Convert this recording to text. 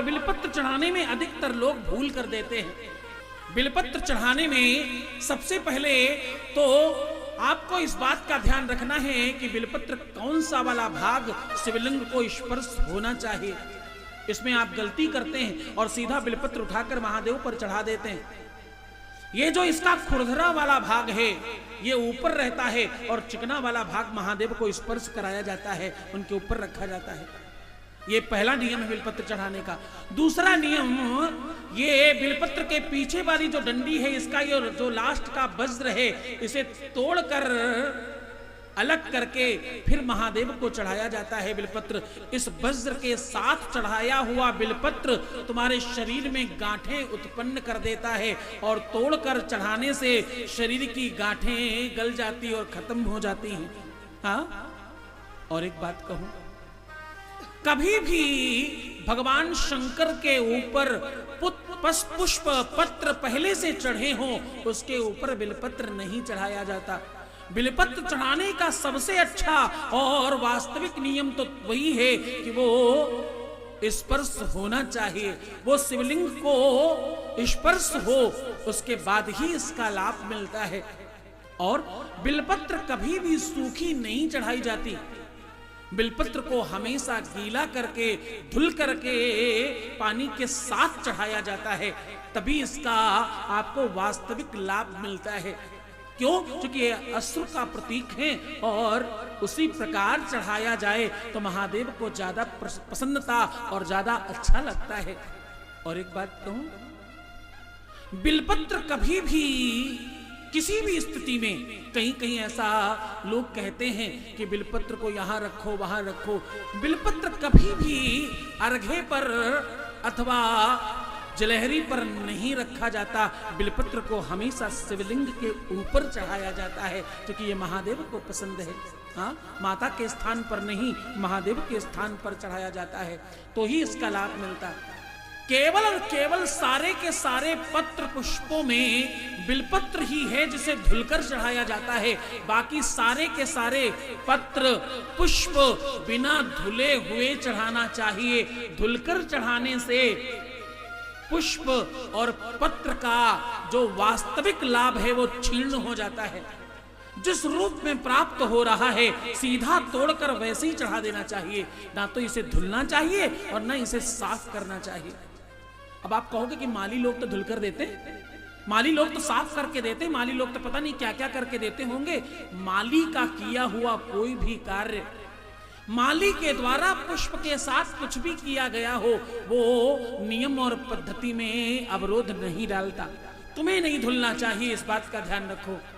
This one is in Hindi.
और बिलपत्र चढ़ाने में अधिकतर लोग भूल कर देते हैं। बिलपत्र चढ़ाने में सबसे पहले तो आपको इस बात का ध्यान रखना है कि बिलपत्र कौन सा वाला भाग शिवलिंग को स्पर्श होना चाहिए। इसमें आप गलती करते हैं और सीधा बिलपत्र उठाकर महादेव पर चढ़ा देते हैं। ये जो इसका खुरदरा वाला भाग है ये ऊपर रहता है और चिकना वाला भाग महादेव को स्पर्श कराया जाता है, उनके ऊपर रखा जाता है। ये पहला नियम है बिलपत्र चढ़ाने का। दूसरा नियम, ये बिलपत्र के पीछे वाली जो डंडी है इसका ये जो लास्ट का वज्र है इसे तोड़कर अलग करके फिर महादेव को चढ़ाया जाता है बिलपत्र। इस वज्र के साथ चढ़ाया हुआ बिलपत्र तुम्हारे शरीर में गांठें उत्पन्न कर देता है और तोड़कर चढ़ाने से शरीर की गांठें गल जाती और खत्म हो जाती हैं। हाँ, और एक बात कहूं, कभी भी भगवान शंकर के ऊपर पुष्प पत्र पहले से चढ़े हो उसके ऊपर बिलपत्र नहीं चढ़ाया जाता। बिलपत्र चढ़ाने का सबसे अच्छा और वास्तविक नियम तो वही है कि वो स्पर्श होना चाहिए, वो शिवलिंग को स्पर्श हो, उसके बाद ही इसका लाभ मिलता है। और बिलपत्र कभी भी सूखी नहीं चढ़ाई जाती, बिलपत्र को हमेशा गीला करके धुल करके पानी के साथ चढ़ाया जाता है, तभी इसका आपको वास्तविक लाभ मिलता है। क्यों? क्योंकि ये अश्रु का प्रतीक है और उसी प्रकार चढ़ाया जाए तो महादेव को ज्यादा प्रसन्नता और ज्यादा अच्छा लगता है। और एक बात कहूं, बिलपत्र कभी भी किसी भी स्थिति में, कहीं कहीं ऐसा लोग कहते हैं कि बिलपत्र को यहां रखो वहां रखो, बिलपत्र कभी भी अर्घे पर अथवा जलहरी पर नहीं रखा जाता। बिलपत्र को हमेशा शिवलिंग के ऊपर चढ़ाया जाता है क्योंकि ये महादेव को पसंद है। हाँ, माता के स्थान पर नहीं, महादेव के स्थान पर चढ़ाया जाता है तो ही इसका लाभ मिलता है। केवल और केवल सारे के सारे पत्र पुष्पों में बिलपत्र ही है जिसे धुलकर चढ़ाया जाता है। बाकी सारे के सारे पत्र पुष्प बिना धुले हुए चढ़ाना चाहिए। धुलकर चढ़ाने से पुष्प और पत्र का जो वास्तविक लाभ है वो क्षीण हो जाता है। जिस रूप में प्राप्त हो रहा है सीधा तोड़कर वैसे ही चढ़ा देना चाहिए, ना तो इसे धुलना चाहिए और ना इसे साफ करना चाहिए। अब आप कहोगे कि माली लोग तो धुलकर देते, माली लोग तो साफ करके देते, माली लोग तो पता नहीं क्या क्या करके देते होंगे। माली का किया हुआ कोई भी कार्य, माली के द्वारा पुष्प के साथ कुछ भी किया गया हो, वो नियम और पद्धति में अवरोध नहीं डालता। तुम्हें नहीं धुलना चाहिए, इस बात का ध्यान रखो।